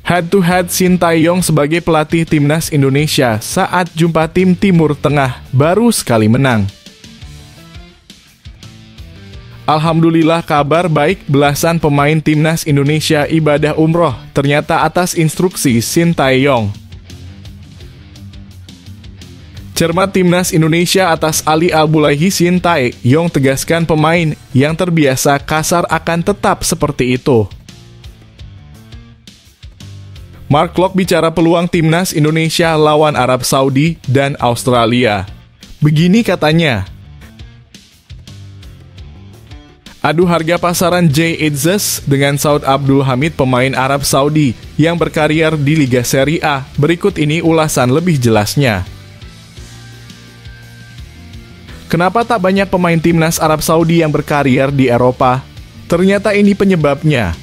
Head to head Sintayong sebagai pelatih timnas Indonesia saat jumpa tim Timur Tengah baru sekali menang. Alhamdulillah, kabar baik, belasan pemain timnas Indonesia ibadah umroh ternyata atas instruksi Sintayong. Cermat timnas Indonesia atas Ali Al-Bulaihi, Sintayong tegaskan pemain yang terbiasa kasar akan tetap seperti itu. Mark Klok bicara peluang timnas Indonesia lawan Arab Saudi dan Australia. Begini katanya, adu harga pasaran Jay Itzes dengan Saud Abdul Hamid, pemain Arab Saudi yang berkarier di Liga Serie A. Berikut ini ulasan lebih jelasnya. Kenapa tak banyak pemain timnas Arab Saudi yang berkarier di Eropa? Ternyata ini penyebabnya.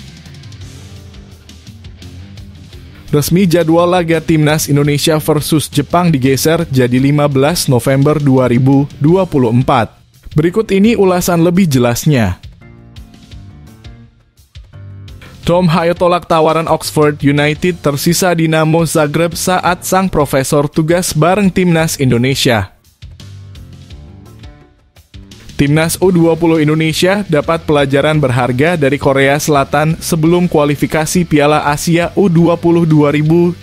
Resmi jadwal laga timnas Indonesia versus Jepang digeser jadi 15 November 2024. Berikut ini ulasan lebih jelasnya. Tom Hayo tolak tawaran Oxford United, tersisa Dinamo Zagreb saat sang profesor tugas bareng timnas Indonesia. Timnas U20 Indonesia dapat pelajaran berharga dari Korea Selatan sebelum kualifikasi Piala Asia U20 2025.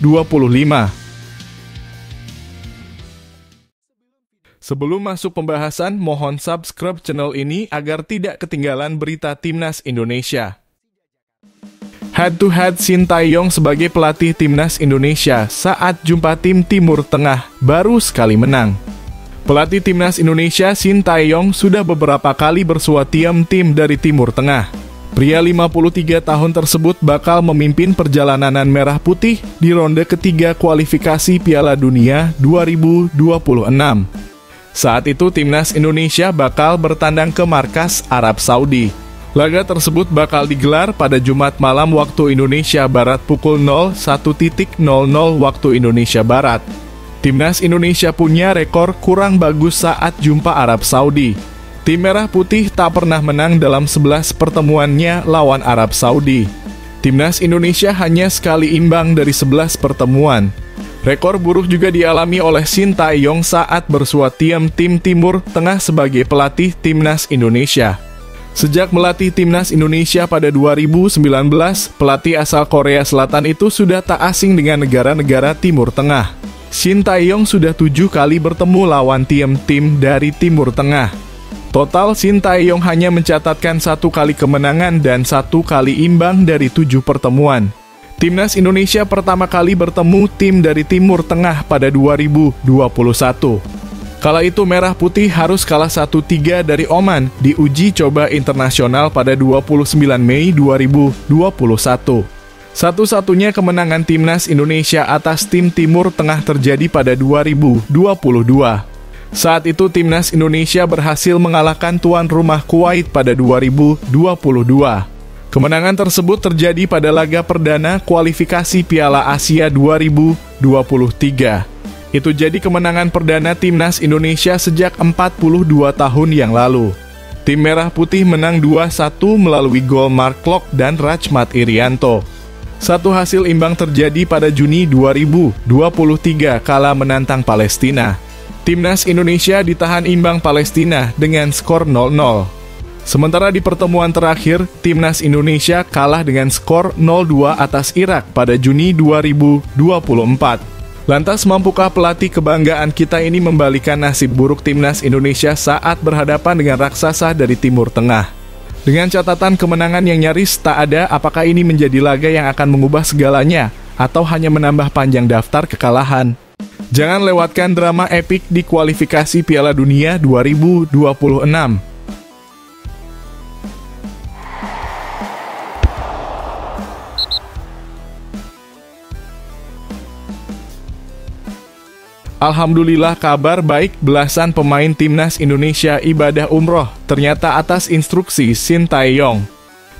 Sebelum masuk pembahasan, mohon subscribe channel ini agar tidak ketinggalan berita timnas Indonesia. Head to head Sintayong sebagai pelatih timnas Indonesia saat jumpa tim Timur Tengah baru sekali menang. Pelatih timnas Indonesia Sintayong sudah beberapa kali bersua tim dari Timur Tengah. Pria 53 tahun tersebut bakal memimpin perjalanan Merah Putih di ronde ketiga kualifikasi Piala Dunia 2026. Saat itu timnas Indonesia bakal bertandang ke markas Arab Saudi. Laga tersebut bakal digelar pada Jumat malam waktu Indonesia Barat pukul 01.00 waktu Indonesia Barat. Timnas Indonesia punya rekor kurang bagus saat jumpa Arab Saudi. Tim Merah Putih tak pernah menang dalam 11 pertemuannya lawan Arab Saudi. Timnas Indonesia hanya sekali imbang dari 11 pertemuan. Rekor buruk juga dialami oleh Sintayong saat bersua tim Timur Tengah sebagai pelatih timnas Indonesia. Sejak melatih timnas Indonesia pada 2019, pelatih asal Korea Selatan itu sudah tak asing dengan negara-negara Timur Tengah. Sintayong sudah 7 kali bertemu lawan tim dari Timur Tengah. Total Sintayong hanya mencatatkan 1 kali kemenangan dan 1 kali imbang dari 7 pertemuan. Timnas Indonesia pertama kali bertemu tim dari Timur Tengah pada 2021. Kala itu Merah Putih harus kalah 1-3 dari Oman di uji coba internasional pada 29 Mei 2021. Satu-satunya kemenangan timnas Indonesia atas tim Timur Tengah terjadi pada 2022. Saat itu timnas Indonesia berhasil mengalahkan tuan rumah Kuwait pada 2022. Kemenangan tersebut terjadi pada laga perdana kualifikasi Piala Asia 2023. Itu jadi kemenangan perdana timnas Indonesia sejak 42 tahun yang lalu. Tim Merah Putih menang 2-1 melalui gol Mark Klok dan Rachmat Irianto. Satu hasil imbang terjadi pada Juni 2023 kala menantang Palestina. Timnas Indonesia ditahan imbang Palestina dengan skor 0-0. Sementara di pertemuan terakhir, timnas Indonesia kalah dengan skor 0-2 atas Irak pada Juni 2024. Lantas mampukah pelatih kebanggaan kita ini membalikan nasib buruk timnas Indonesia saat berhadapan dengan raksasa dari Timur Tengah? Dengan catatan kemenangan yang nyaris tak ada, apakah ini menjadi laga yang akan mengubah segalanya atau hanya menambah panjang daftar kekalahan? Jangan lewatkan drama epik di kualifikasi Piala Dunia 2026. Alhamdulillah, kabar baik, belasan pemain timnas Indonesia ibadah umroh ternyata atas instruksi Sintayong.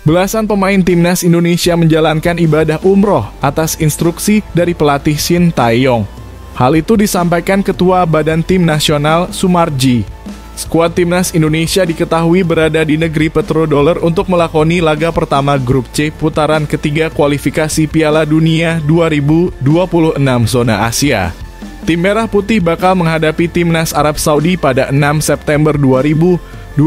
Belasan pemain timnas Indonesia menjalankan ibadah umroh atas instruksi dari pelatih Sintayong. Hal itu disampaikan Ketua Badan Tim Nasional Sumarji. Skuad timnas Indonesia diketahui berada di negeri petrodollar untuk melakoni laga pertama grup C putaran ketiga kualifikasi Piala Dunia 2026 zona Asia. Tim Merah Putih bakal menghadapi timnas Arab Saudi pada 6 September 2024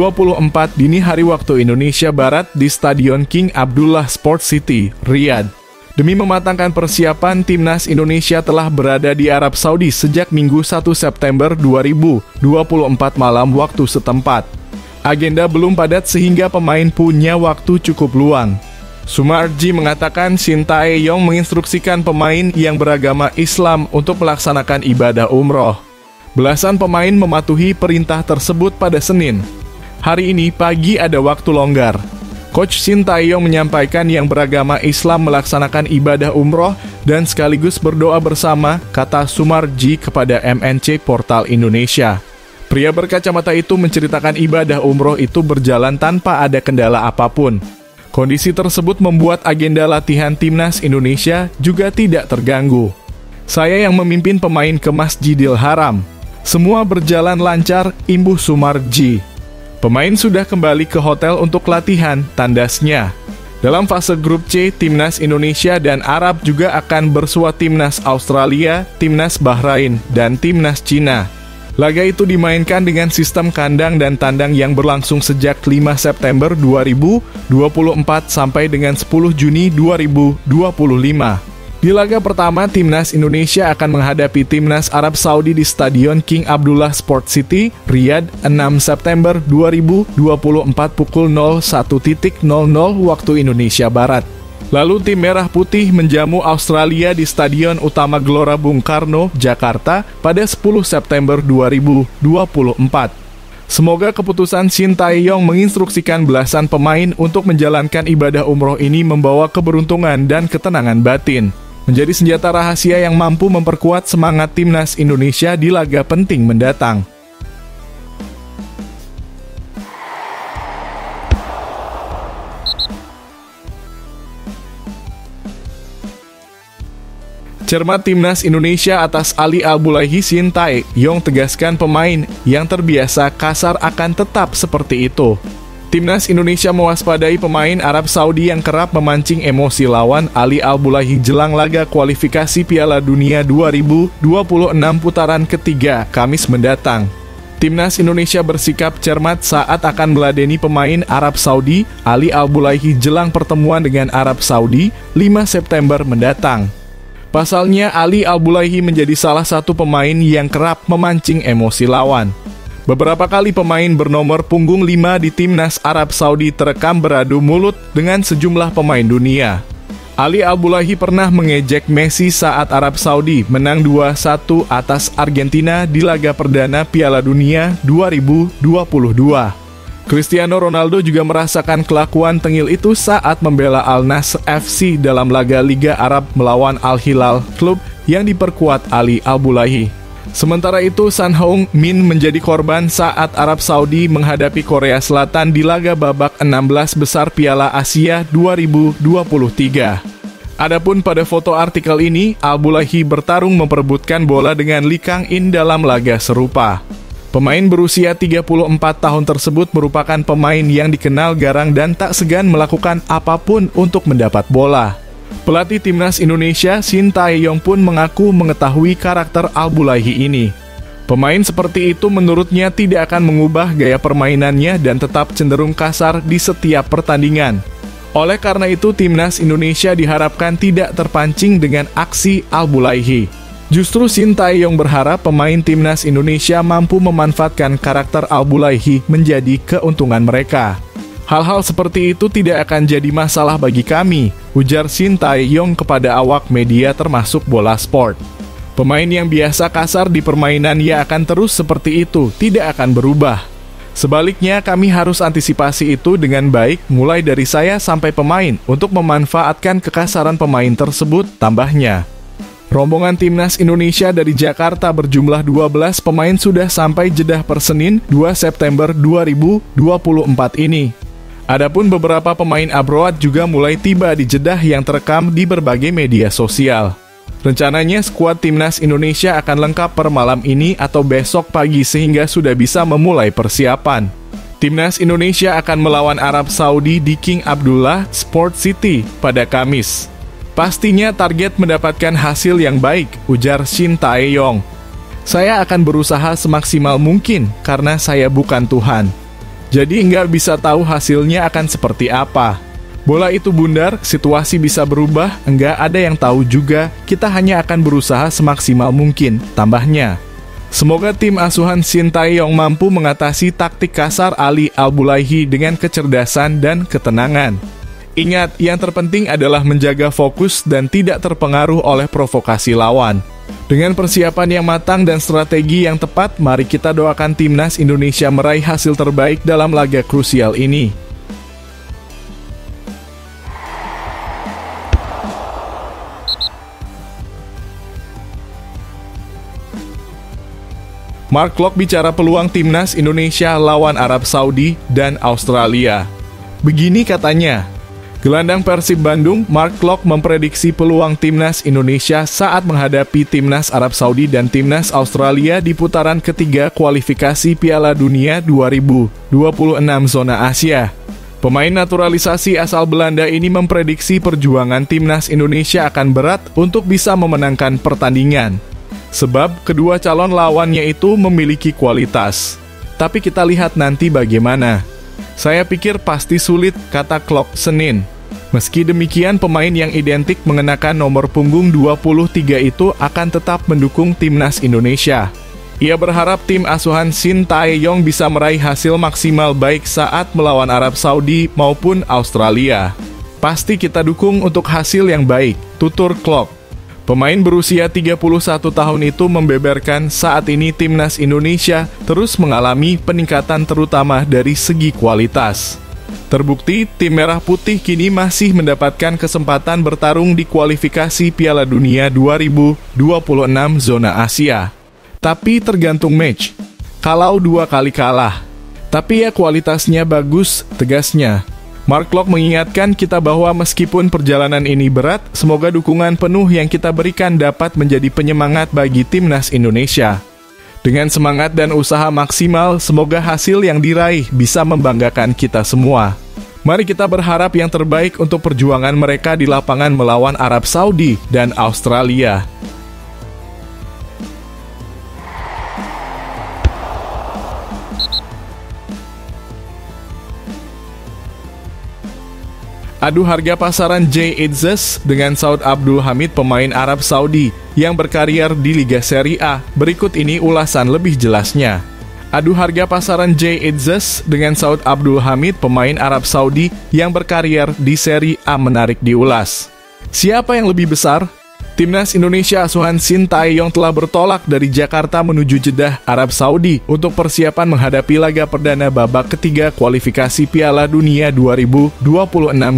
dini hari waktu Indonesia Barat di Stadion King Abdullah Sports City, Riyadh. Demi mematangkan persiapan, timnas Indonesia telah berada di Arab Saudi sejak Minggu 1 September 2024 malam waktu setempat. Agenda belum padat sehingga pemain punya waktu cukup luang. Sumarji mengatakan Shin Tae-yong menginstruksikan pemain yang beragama Islam untuk melaksanakan ibadah umroh. Belasan pemain mematuhi perintah tersebut pada Senin. Hari ini pagi ada waktu longgar. Coach Shin Tae-yong menyampaikan yang beragama Islam melaksanakan ibadah umroh dan sekaligus berdoa bersama, kata Sumarji kepada MNC Portal Indonesia. Pria berkacamata itu menceritakan ibadah umroh itu berjalan tanpa ada kendala apapun. Kondisi tersebut membuat agenda latihan timnas Indonesia juga tidak terganggu. Saya yang memimpin pemain ke Masjidil Haram. Semua berjalan lancar, imbuh Sumarji. Pemain sudah kembali ke hotel untuk latihan, tandasnya. Dalam fase grup C, timnas Indonesia dan Arab juga akan bersua timnas Australia, timnas Bahrain, dan timnas Cina. Laga itu dimainkan dengan sistem kandang dan tandang yang berlangsung sejak 5 September 2024 sampai dengan 10 Juni 2025. Di laga pertama, timnas Indonesia akan menghadapi timnas Arab Saudi di Stadion King Abdullah Sports City, Riyadh, 6 September 2024 pukul 01.00 waktu Indonesia Barat. Lalu tim Merah Putih menjamu Australia di Stadion Utama Gelora Bung Karno, Jakarta pada 10 September 2024. Semoga keputusan Shin Tae-yong menginstruksikan belasan pemain untuk menjalankan ibadah umroh ini membawa keberuntungan dan ketenangan batin. Menjadi senjata rahasia yang mampu memperkuat semangat timnas Indonesia di laga penting mendatang. Cermat timnas Indonesia atas Ali Al-Bulaihi, Shin Tae-yong tegaskan pemain yang terbiasa kasar akan tetap seperti itu. Timnas Indonesia mewaspadai pemain Arab Saudi yang kerap memancing emosi lawan. Ali Al-Bulaihi jelang laga kualifikasi Piala Dunia 2026 putaran ketiga Kamis mendatang. Timnas Indonesia bersikap cermat saat akan meladeni pemain Arab Saudi. Ali Al-Bulaihi jelang pertemuan dengan Arab Saudi 5 September mendatang. Pasalnya, Ali Al-Bulaihi menjadi salah satu pemain yang kerap memancing emosi lawan. Beberapa kali pemain bernomor punggung 5 di timnas Arab Saudi terekam beradu mulut dengan sejumlah pemain dunia. Ali Al-Bulaihi pernah mengejek Messi saat Arab Saudi menang 2-1 atas Argentina di laga perdana Piala Dunia 2022. Cristiano Ronaldo juga merasakan kelakuan tengil itu saat membela Al Nassr FC dalam laga Liga Arab melawan Al Hilal, klub yang diperkuat Ali Al-Bulaihi. Sementara itu, Son Heung-min menjadi korban saat Arab Saudi menghadapi Korea Selatan di laga babak 16 besar Piala Asia 2023. Adapun pada foto artikel ini, Al-Bulaihi bertarung memperebutkan bola dengan Lee Kang-in dalam laga serupa. Pemain berusia 34 tahun tersebut merupakan pemain yang dikenal garang dan tak segan melakukan apapun untuk mendapat bola. Pelatih timnas Indonesia, Shin Tae-yong pun mengaku mengetahui karakter Al-Bulaihi ini. Pemain seperti itu menurutnya tidak akan mengubah gaya permainannya dan tetap cenderung kasar di setiap pertandingan. Oleh karena itu, timnas Indonesia diharapkan tidak terpancing dengan aksi Al-Bulaihi. Justru Shin Tae-yong berharap pemain timnas Indonesia mampu memanfaatkan karakter Al-Bulaihi menjadi keuntungan mereka. Hal-hal seperti itu tidak akan jadi masalah bagi kami, ujar Shin Tae-yong kepada awak media termasuk Bola Sport. Pemain yang biasa kasar di permainan ya akan terus seperti itu, tidak akan berubah. Sebaliknya, kami harus antisipasi itu dengan baik mulai dari saya sampai pemain untuk memanfaatkan kekasaran pemain tersebut, tambahnya. Rombongan timnas Indonesia dari Jakarta berjumlah 12 pemain sudah sampai Jeddah per Senin 2 September 2024 ini. Adapun beberapa pemain abroad juga mulai tiba di Jeddah yang terekam di berbagai media sosial. Rencananya skuad timnas Indonesia akan lengkap per malam ini atau besok pagi sehingga sudah bisa memulai persiapan. Timnas Indonesia akan melawan Arab Saudi di King Abdullah Sport City pada Kamis. Pastinya target mendapatkan hasil yang baik, ujar Shin Tae-yong. Saya akan berusaha semaksimal mungkin karena saya bukan Tuhan. Jadi nggak bisa tahu hasilnya akan seperti apa. Bola itu bundar, situasi bisa berubah, enggak ada yang tahu juga, kita hanya akan berusaha semaksimal mungkin, tambahnya. Semoga tim asuhan Shin Tae-yong mampu mengatasi taktik kasar Ali Al-Bulaihi dengan kecerdasan dan ketenangan. Ingat, yang terpenting adalah menjaga fokus dan tidak terpengaruh oleh provokasi lawan. Dengan persiapan yang matang dan strategi yang tepat, mari kita doakan timnas Indonesia meraih hasil terbaik dalam laga krusial ini. Mark Klok bicara peluang timnas Indonesia lawan Arab Saudi dan Australia. Begini katanya, gelandang Persib Bandung, Mark Klok memprediksi peluang timnas Indonesia saat menghadapi timnas Arab Saudi dan timnas Australia di putaran ketiga kualifikasi Piala Dunia 2026 zona Asia. Pemain naturalisasi asal Belanda ini memprediksi perjuangan timnas Indonesia akan berat untuk bisa memenangkan pertandingan. Sebab kedua calon lawannya itu memiliki kualitas. Tapi kita lihat nanti bagaimana. Saya pikir pasti sulit, kata Klok Senin. Meski demikian, pemain yang identik mengenakan nomor punggung 23 itu akan tetap mendukung timnas Indonesia. Ia berharap tim asuhan Shin Tae-yong bisa meraih hasil maksimal baik saat melawan Arab Saudi maupun Australia. Pasti kita dukung untuk hasil yang baik, tutur Klok. Pemain berusia 31 tahun itu membeberkan saat ini timnas Indonesia terus mengalami peningkatan terutama dari segi kualitas. Terbukti, tim Merah Putih kini masih mendapatkan kesempatan bertarung di kualifikasi Piala Dunia 2026 zona Asia. Tapi tergantung match. Kalau 2 kali kalah. Tapi ya kualitasnya bagus, tegasnya. Mark Klok mengingatkan kita bahwa meskipun perjalanan ini berat, semoga dukungan penuh yang kita berikan dapat menjadi penyemangat bagi timnas Indonesia. Dengan semangat dan usaha maksimal, semoga hasil yang diraih bisa membanggakan kita semua. Mari kita berharap yang terbaik untuk perjuangan mereka di lapangan melawan Arab Saudi dan Australia. Adu harga pasaran Jay Itzes dengan Saud Abdul Hamid, pemain Arab Saudi yang berkarier di Liga Serie A. Berikut ini ulasan lebih jelasnya. Adu harga pasaran Jay Itzes dengan Saud Abdul Hamid, pemain Arab Saudi yang berkarier di Serie A menarik diulas. Siapa yang lebih besar? Timnas Indonesia asuhan Shin Tae-yong telah bertolak dari Jakarta menuju Jeddah, Arab Saudi untuk persiapan menghadapi laga perdana babak ketiga kualifikasi Piala Dunia 2026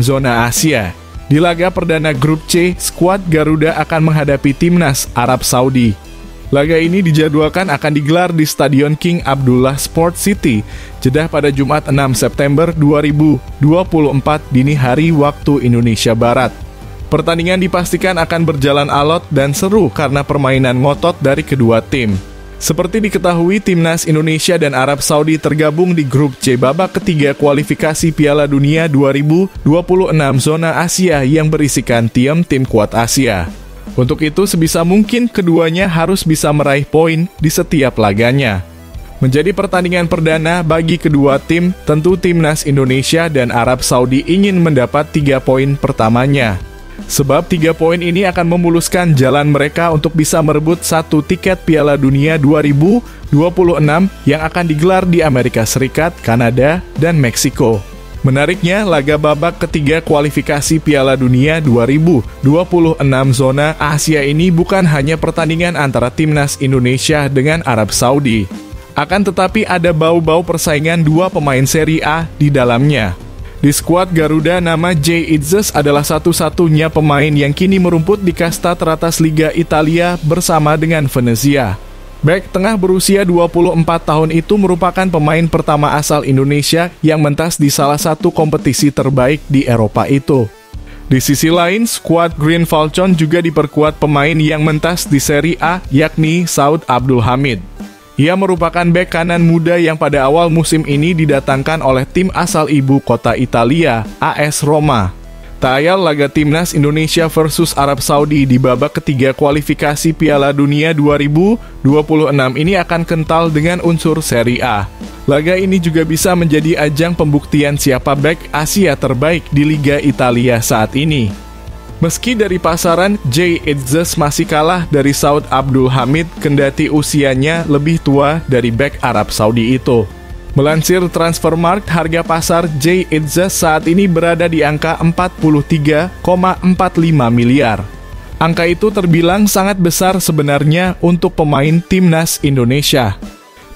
zona Asia. Di laga perdana grup C, skuad Garuda akan menghadapi timnas Arab Saudi. Laga ini dijadwalkan akan digelar di Stadion King Abdullah Sport City, Jeddah pada Jumat 6 September 2024 dini hari waktu Indonesia Barat. Pertandingan dipastikan akan berjalan alot dan seru karena permainan ngotot dari kedua tim. Seperti diketahui, timnas Indonesia dan Arab Saudi tergabung di grup C babak ketiga kualifikasi Piala Dunia 2026 zona Asia yang berisikan tim kuat Asia. Untuk itu, sebisa mungkin keduanya harus bisa meraih poin di setiap laganya. Menjadi pertandingan perdana bagi kedua tim, tentu timnas Indonesia dan Arab Saudi ingin mendapat 3 poin pertamanya. Sebab 3 poin ini akan memuluskan jalan mereka untuk bisa merebut 1 tiket Piala Dunia 2026 yang akan digelar di Amerika Serikat, Kanada, dan Meksiko. Menariknya, laga babak ketiga kualifikasi Piala Dunia 2026 zona Asia ini bukan hanya pertandingan antara timnas Indonesia dengan Arab Saudi. Akan tetapi ada bau-bau persaingan 2 pemain Serie A di dalamnya. Di skuad Garuda, nama Jay Itzes adalah satu-satunya pemain yang kini merumput di kasta teratas Liga Italia bersama dengan Venezia. Bek tengah berusia 24 tahun itu merupakan pemain pertama asal Indonesia yang mentas di salah satu kompetisi terbaik di Eropa itu. Di sisi lain, skuad Green Falcon juga diperkuat pemain yang mentas di Serie A, yakni Saud Abdul Hamid. Ia merupakan bek kanan muda yang pada awal musim ini didatangkan oleh tim asal ibu kota Italia, AS Roma. Tak ayal laga timnas Indonesia versus Arab Saudi di babak ketiga kualifikasi Piala Dunia 2026 ini akan kental dengan unsur Serie A. Laga ini juga bisa menjadi ajang pembuktian siapa bek Asia terbaik di Liga Italia saat ini. Meski dari pasaran, Jay Itzes masih kalah dari Saud Abdul Hamid kendati usianya lebih tua dari bek Arab Saudi itu. Melansir Transfermarkt, harga pasar Jay Itzes saat ini berada di angka 43,45 miliar. Angka itu terbilang sangat besar sebenarnya untuk pemain timnas Indonesia.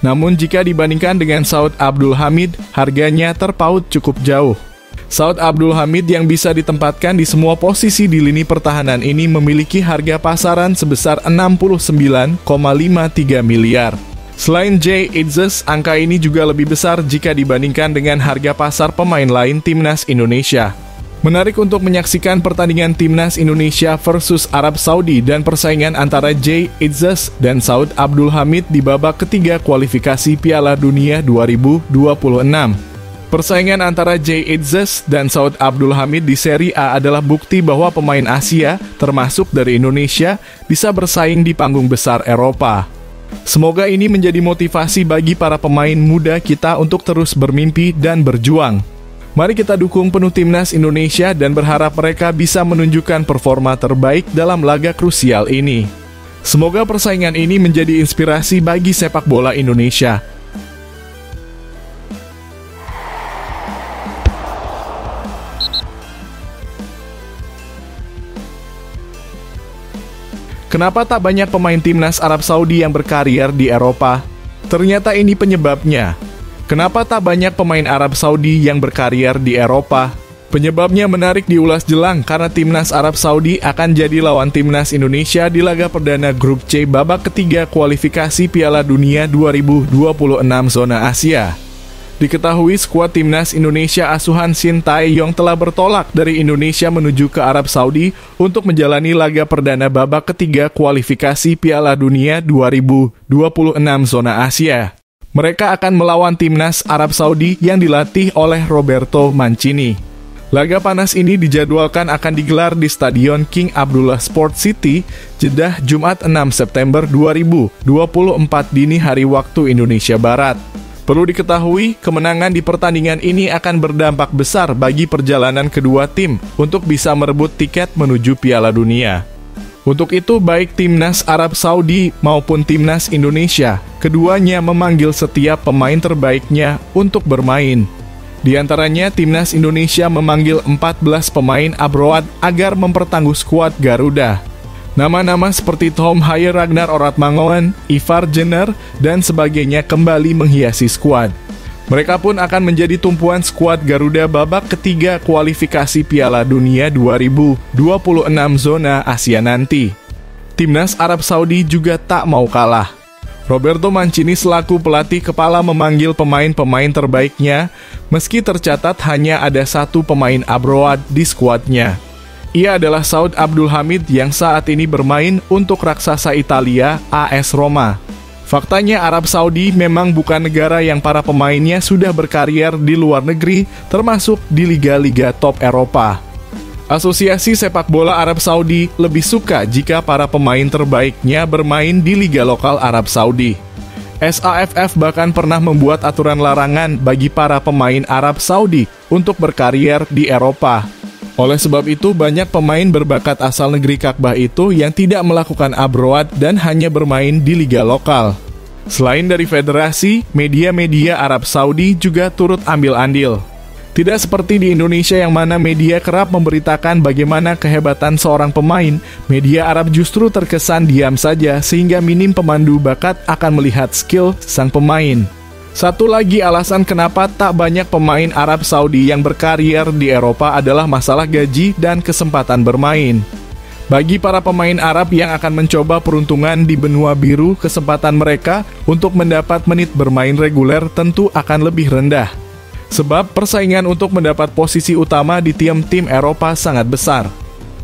Namun jika dibandingkan dengan Saud Abdul Hamid, harganya terpaut cukup jauh. Saud Abdul Hamid yang bisa ditempatkan di semua posisi di lini pertahanan ini memiliki harga pasaran sebesar 69,53 miliar. Selain Jay Itzes, angka ini juga lebih besar jika dibandingkan dengan harga pasar pemain lain timnas Indonesia. Menarik untuk menyaksikan pertandingan timnas Indonesia versus Arab Saudi dan persaingan antara Jay Itzes dan Saud Abdul Hamid di babak ketiga kualifikasi Piala Dunia 2026. Persaingan antara Jay Itzes dan Saud Abdul Hamid di Serie A adalah bukti bahwa pemain Asia, termasuk dari Indonesia, bisa bersaing di panggung besar Eropa. Semoga ini menjadi motivasi bagi para pemain muda kita untuk terus bermimpi dan berjuang. Mari kita dukung penuh timnas Indonesia dan berharap mereka bisa menunjukkan performa terbaik dalam laga krusial ini. Semoga persaingan ini menjadi inspirasi bagi sepak bola Indonesia. Kenapa tak banyak pemain timnas Arab Saudi yang berkarier di Eropa? Ternyata ini penyebabnya. Kenapa tak banyak pemain Arab Saudi yang berkarier di Eropa? Penyebabnya menarik diulas jelang karena timnas Arab Saudi akan jadi lawan timnas Indonesia di laga perdana grup C babak ketiga kualifikasi Piala Dunia 2026 zona Asia. Diketahui skuad timnas Indonesia asuhan Shin Tae-yong telah bertolak dari Indonesia menuju ke Arab Saudi untuk menjalani laga perdana babak ketiga kualifikasi Piala Dunia 2026 zona Asia. Mereka akan melawan timnas Arab Saudi yang dilatih oleh Roberto Mancini. Laga panas ini dijadwalkan akan digelar di Stadion King Abdullah Sport City, Jeddah, Jumat 6 September 2024 dini hari waktu Indonesia Barat. Perlu diketahui, kemenangan di pertandingan ini akan berdampak besar bagi perjalanan kedua tim untuk bisa merebut tiket menuju Piala Dunia. Untuk itu, baik timnas Arab Saudi maupun timnas Indonesia, keduanya memanggil setiap pemain terbaiknya untuk bermain. Di antaranya, timnas Indonesia memanggil 14 pemain abroad agar mempertangguh skuad Garuda. Nama-nama seperti Tom Haye, Ragnar Oratmangoen, Ivar Jenner, dan sebagainya kembali menghiasi skuad. Mereka pun akan menjadi tumpuan skuad Garuda babak ketiga kualifikasi Piala Dunia 2026 zona Asia nanti. Timnas Arab Saudi juga tak mau kalah. Roberto Mancini selaku pelatih kepala memanggil pemain-pemain terbaiknya, meski tercatat hanya ada satu pemain abroad di skuadnya. Ia adalah Saud Abdul Hamid yang saat ini bermain untuk raksasa Italia, AS Roma. Faktanya Arab Saudi memang bukan negara yang para pemainnya sudah berkarier di luar negeri, termasuk di liga-liga top Eropa. Asosiasi Sepak Bola Arab Saudi lebih suka jika para pemain terbaiknya bermain di liga lokal Arab Saudi. SAFF bahkan pernah membuat aturan larangan bagi para pemain Arab Saudi untuk berkarier di Eropa. Oleh sebab itu, banyak pemain berbakat asal negeri Ka'bah itu yang tidak melakukan abroad dan hanya bermain di liga lokal. Selain dari federasi, media-media Arab Saudi juga turut ambil andil. Tidak seperti di Indonesia yang mana media kerap memberitakan bagaimana kehebatan seorang pemain, media Arab justru terkesan diam saja sehingga minim pemandu bakat akan melihat skill sang pemain. Satu lagi alasan kenapa tak banyak pemain Arab Saudi yang berkarier di Eropa adalah masalah gaji dan kesempatan bermain. Bagi para pemain Arab yang akan mencoba peruntungan di benua biru, kesempatan mereka untuk mendapat menit bermain reguler tentu akan lebih rendah. Sebab persaingan untuk mendapat posisi utama di tim-tim Eropa sangat besar.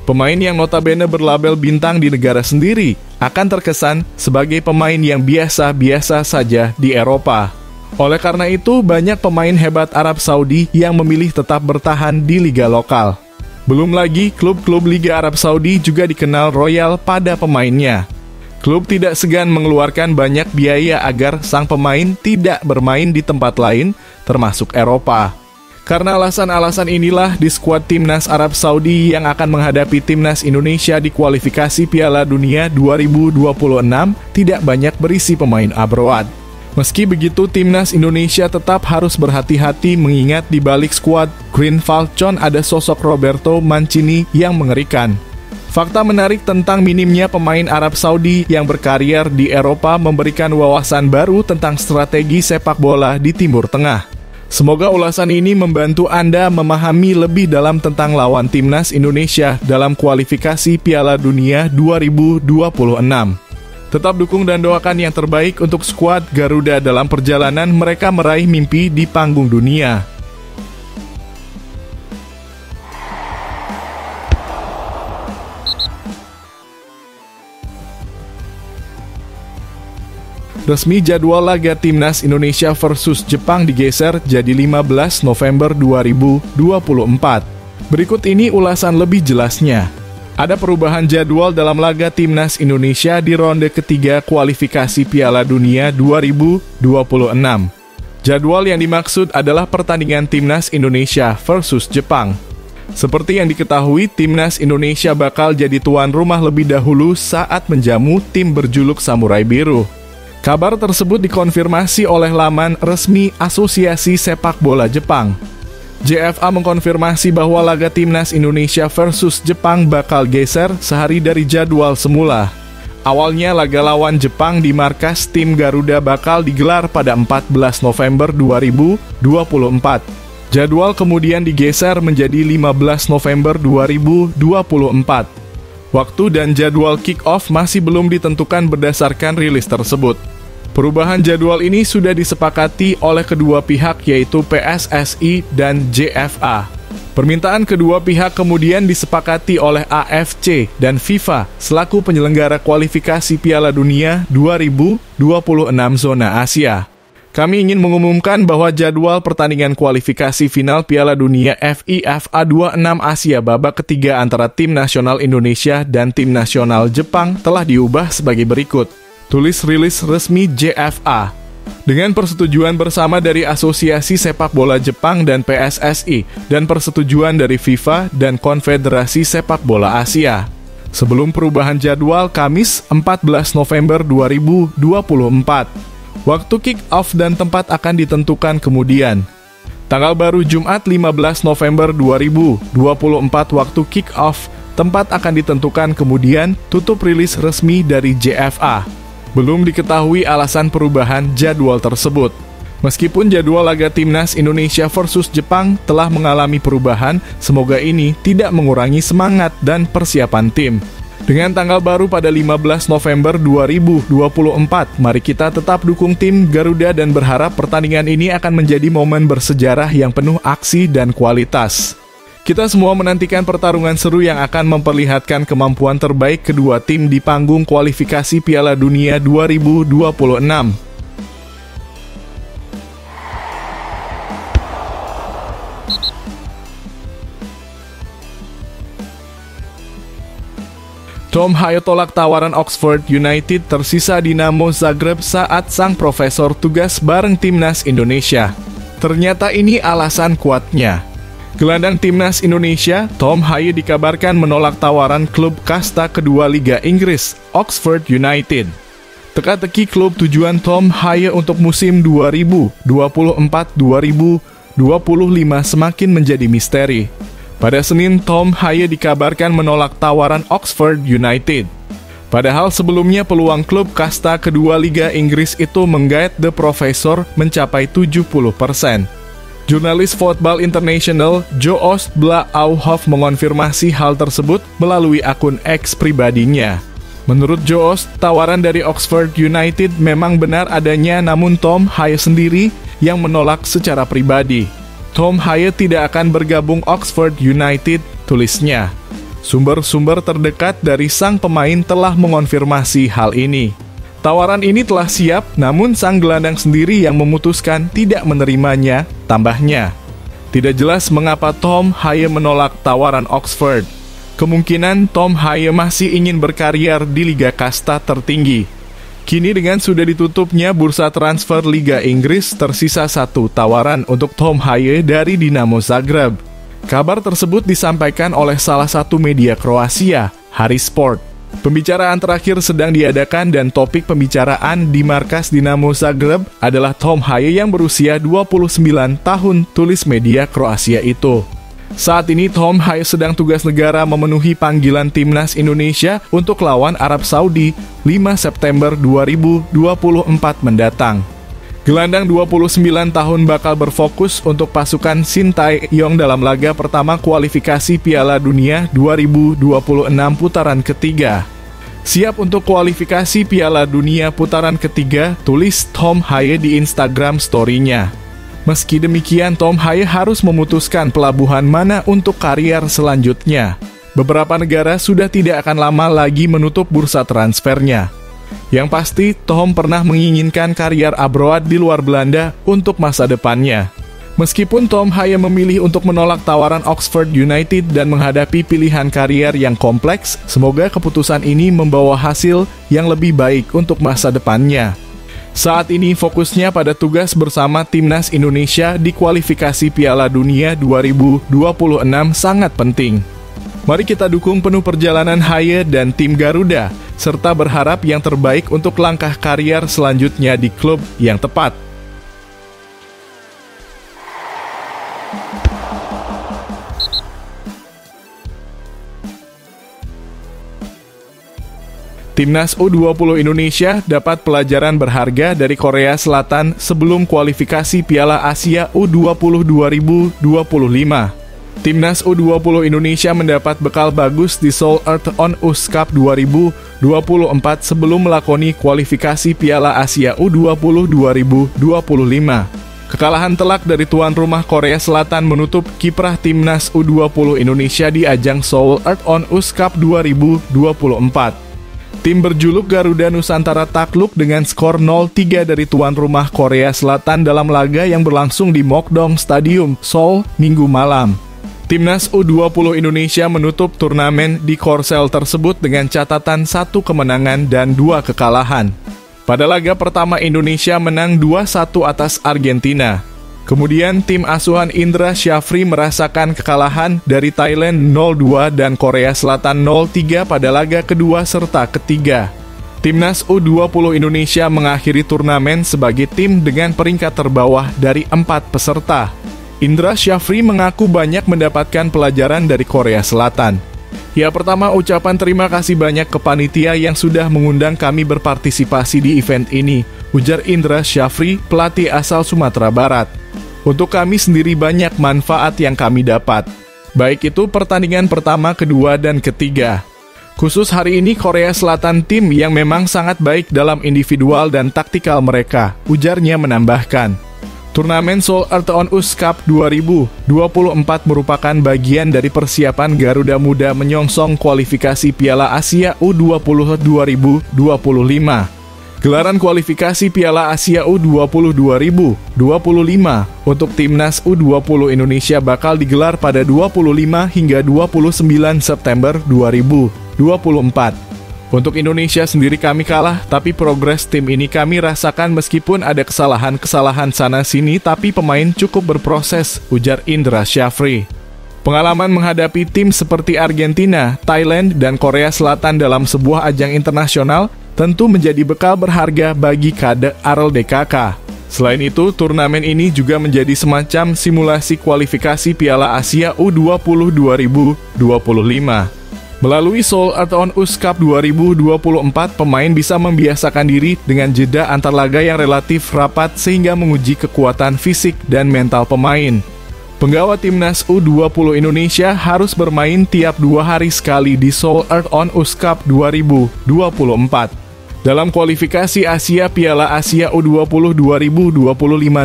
Pemain yang notabene berlabel bintang di negara sendiri akan terkesan sebagai pemain yang biasa-biasa saja di Eropa. Oleh karena itu, banyak pemain hebat Arab Saudi yang memilih tetap bertahan di liga lokal. Belum lagi, klub-klub Liga Arab Saudi juga dikenal royal pada pemainnya. Klub tidak segan mengeluarkan banyak biaya agar sang pemain tidak bermain di tempat lain, termasuk Eropa. Karena alasan-alasan inilah di skuad Timnas Arab Saudi yang akan menghadapi Timnas Indonesia di kualifikasi Piala Dunia 2026 tidak banyak berisi pemain abroad. Meski begitu, Timnas Indonesia tetap harus berhati-hati mengingat di balik skuad Green Falcon ada sosok Roberto Mancini yang mengerikan. Fakta menarik tentang minimnya pemain Arab Saudi yang berkarier di Eropa memberikan wawasan baru tentang strategi sepak bola di Timur Tengah. Semoga ulasan ini membantu Anda memahami lebih dalam tentang lawan Timnas Indonesia dalam kualifikasi Piala Dunia 2026. Tetap dukung dan doakan yang terbaik untuk skuad Garuda dalam perjalanan mereka meraih mimpi di panggung dunia. Resmi jadwal laga Timnas Indonesia versus Jepang digeser jadi 15 November 2024. Berikut ini ulasan lebih jelasnya. Ada perubahan jadwal dalam laga Timnas Indonesia di ronde ketiga kualifikasi Piala Dunia 2026. Jadwal yang dimaksud adalah pertandingan Timnas Indonesia versus Jepang. Seperti yang diketahui, Timnas Indonesia bakal jadi tuan rumah lebih dahulu saat menjamu tim berjuluk Samurai Biru. Kabar tersebut dikonfirmasi oleh laman resmi Asosiasi Sepak Bola Jepang. JFA mengkonfirmasi bahwa laga Timnas Indonesia versus Jepang bakal geser sehari dari jadwal semula. Awalnya laga lawan Jepang di markas tim Garuda bakal digelar pada 14 November 2024. Jadwal kemudian digeser menjadi 15 November 2024. Waktu dan jadwal kick-off masih belum ditentukan berdasarkan rilis tersebut. Perubahan jadwal ini sudah disepakati oleh kedua pihak yaitu PSSI dan JFA. Permintaan kedua pihak kemudian disepakati oleh AFC dan FIFA selaku penyelenggara kualifikasi Piala Dunia 2026 zona Asia. Kami ingin mengumumkan bahwa jadwal pertandingan kualifikasi final Piala Dunia FIFA 26 Asia babak ketiga antara Tim Nasional Indonesia dan Tim Nasional Jepang telah diubah sebagai berikut. Tulis rilis resmi JFA. Dengan persetujuan bersama dari Asosiasi Sepak Bola Jepang dan PSSI dan persetujuan dari FIFA dan Konfederasi Sepak Bola Asia. Sebelum perubahan jadwal Kamis 14 November 2024. Waktu kick-off dan tempat akan ditentukan kemudian. Tanggal baru Jumat 15 November 2024 waktu kick-off, tempat akan ditentukan kemudian, tutup rilis resmi dari JFA. Belum diketahui alasan perubahan jadwal tersebut. Meskipun jadwal laga Timnas Indonesia versus Jepang telah mengalami perubahan, semoga ini tidak mengurangi semangat dan persiapan tim. Dengan tanggal baru pada 15 November 2024, mari kita tetap dukung tim Garuda dan berharap pertandingan ini akan menjadi momen bersejarah yang penuh aksi dan kualitas. Kita semua menantikan pertarungan seru yang akan memperlihatkan kemampuan terbaik kedua tim di panggung kualifikasi Piala Dunia 2026. Tom Haye tolak tawaran Oxford United, tersisa Dinamo Zagreb saat sang profesor tugas bareng Timnas Indonesia. Ternyata ini alasan kuatnya. Gelandang Timnas Indonesia, Tom Haye dikabarkan menolak tawaran klub kasta kedua Liga Inggris, Oxford United. Teka-teki klub tujuan Tom Haye untuk musim 2024-2025 semakin menjadi misteri. Pada Senin, Tom Haye dikabarkan menolak tawaran Oxford United. Padahal sebelumnya peluang klub kasta kedua Liga Inggris itu menggait The Professor mencapai 70%. Jurnalis Football International Joost Blauwhof mengonfirmasi hal tersebut melalui akun X pribadinya. Menurut Joost, tawaran dari Oxford United memang benar adanya, namun Tom Haye sendiri yang menolak secara pribadi. Tom Haye tidak akan bergabung Oxford United, tulisnya. Sumber-sumber terdekat dari sang pemain telah mengonfirmasi hal ini. Tawaran ini telah siap, namun sang gelandang sendiri yang memutuskan tidak menerimanya, tambahnya. Tidak jelas mengapa Tom Haye menolak tawaran Oxford. Kemungkinan Tom Haye masih ingin berkarier di liga kasta tertinggi. Kini dengan sudah ditutupnya bursa transfer Liga Inggris, tersisa satu tawaran untuk Tom Haye dari Dinamo Zagreb. Kabar tersebut disampaikan oleh salah satu media Kroasia, Hari Sport. Pembicaraan terakhir sedang diadakan dan topik pembicaraan di markas Dinamo Zagreb adalah Tom Haye yang berusia 29 tahun, tulis media Kroasia itu. Saat ini Tom Haye sedang tugas negara memenuhi panggilan timnas Indonesia untuk lawan Arab Saudi 5 September 2024 mendatang. Gelandang 29 tahun bakal berfokus untuk pasukan Sintayong dalam laga pertama kualifikasi Piala Dunia 2026 putaran ketiga. Siap untuk kualifikasi Piala Dunia putaran ketiga, tulis Tom Haye di Instagram story-nya. Meski demikian, Tom Haye harus memutuskan pelabuhan mana untuk karier selanjutnya. Beberapa negara sudah tidak akan lama lagi menutup bursa transfernya. Yang pasti, Tom pernah menginginkan karier abroad di luar Belanda untuk masa depannya. Meskipun Tom Haye memilih untuk menolak tawaran Oxford United dan menghadapi pilihan karier yang kompleks, semoga keputusan ini membawa hasil yang lebih baik untuk masa depannya. Saat ini fokusnya pada tugas bersama Timnas Indonesia di kualifikasi Piala Dunia 2026 sangat penting. Mari kita dukung penuh perjalanan Haye dan tim Garuda, serta berharap yang terbaik untuk langkah karier selanjutnya di klub yang tepat. Timnas U20 Indonesia dapat pelajaran berharga dari Korea Selatan sebelum kualifikasi Piala Asia U20 2025. Timnas U20 Indonesia mendapat bekal bagus di Seoul Earthon US Cup 2024 sebelum melakoni kualifikasi Piala Asia U20 2025. Kekalahan telak dari tuan rumah Korea Selatan menutup kiprah Timnas U20 Indonesia di ajang Seoul Earthon US Cup 2024. Tim berjuluk Garuda Nusantara takluk dengan skor 0-3 dari tuan rumah Korea Selatan dalam laga yang berlangsung di Mokdong Stadium, Seoul, Minggu malam. Timnas U20 Indonesia menutup turnamen di Korsel tersebut dengan catatan 1 kemenangan dan 2 kekalahan. Pada laga pertama Indonesia menang 2-1 atas Argentina. Kemudian tim asuhan Indra Syafri merasakan kekalahan dari Thailand 0-2 dan Korea Selatan 0-3 pada laga kedua serta ketiga. Timnas U20 Indonesia mengakhiri turnamen sebagai tim dengan peringkat terbawah dari 4 peserta. Indra Syafri mengaku banyak mendapatkan pelajaran dari Korea Selatan. Ya, pertama ucapan terima kasih banyak ke panitia yang sudah mengundang kami berpartisipasi di event ini, ujar Indra Syafri, pelatih asal Sumatera Barat. Untuk kami sendiri banyak manfaat yang kami dapat, baik itu pertandingan pertama, kedua, dan ketiga. Khusus hari ini Korea Selatan tim yang memang sangat baik dalam individual dan taktikal mereka, ujarnya menambahkan. Turnamen Seoul Earthon US Cup 2024 merupakan bagian dari persiapan Garuda Muda menyongsong kualifikasi Piala Asia U20 2025. Gelaran kualifikasi Piala Asia U20 2025 untuk Timnas U20 Indonesia bakal digelar pada 25 hingga 29 September 2024. Untuk Indonesia sendiri kami kalah, tapi progres tim ini kami rasakan meskipun ada kesalahan-kesalahan sana-sini, tapi pemain cukup berproses, ujar Indra Syafri. Pengalaman menghadapi tim seperti Argentina, Thailand, dan Korea Selatan dalam sebuah ajang internasional tentu menjadi bekal berharga bagi KADE AREL DKK. Selain itu, turnamen ini juga menjadi semacam simulasi kualifikasi Piala Asia U20 2025. Melalui Seoul Earthon US Cup 2024, pemain bisa membiasakan diri dengan jeda antar laga yang relatif rapat sehingga menguji kekuatan fisik dan mental pemain. Penggawa Timnas U20 Indonesia harus bermain tiap 2 hari sekali di Seoul Earthon US Cup 2024. Dalam kualifikasi Asia Piala Asia U20 2025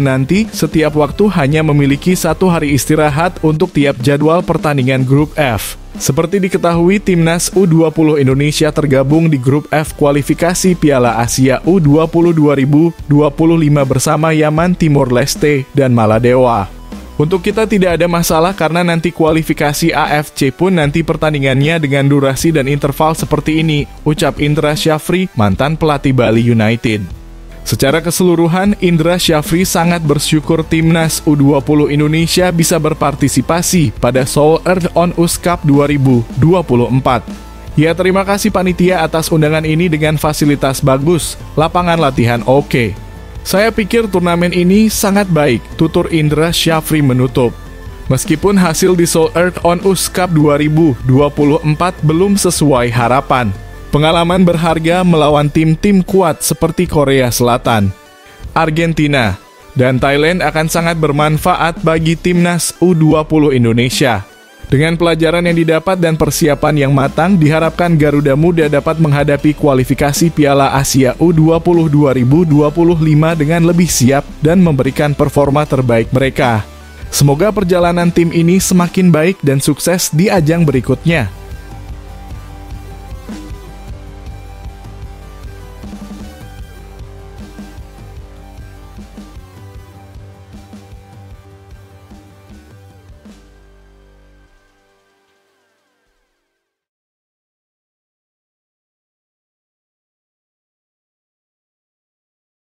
nanti, setiap waktu hanya memiliki 1 hari istirahat untuk tiap jadwal pertandingan grup F. Seperti diketahui, Timnas U20 Indonesia tergabung di grup F kualifikasi Piala Asia U20 2025 bersama Yaman Timor Leste dan Maladewa. Untuk kita tidak ada masalah karena nanti kualifikasi AFC pun nanti pertandingannya dengan durasi dan interval seperti ini, ucap Indra Syafri, mantan pelatih Bali United. Secara keseluruhan, Indra Syafri sangat bersyukur Timnas U20 Indonesia bisa berpartisipasi pada Seoul Earth on Us Cup 2024. Ya, terima kasih panitia atas undangan ini dengan fasilitas bagus, lapangan latihan oke. Saya pikir turnamen ini sangat baik, tutur Indra Syafri menutup. Meskipun hasil di Seoul Earth on Us Cup 2024 belum sesuai harapan, pengalaman berharga melawan tim-tim kuat seperti Korea Selatan, Argentina, dan Thailand akan sangat bermanfaat bagi Timnas U20 Indonesia. Dengan pelajaran yang didapat dan persiapan yang matang, diharapkan Garuda Muda dapat menghadapi kualifikasi Piala Asia U20 2025 dengan lebih siap dan memberikan performa terbaik mereka. Semoga perjalanan tim ini semakin baik dan sukses di ajang berikutnya.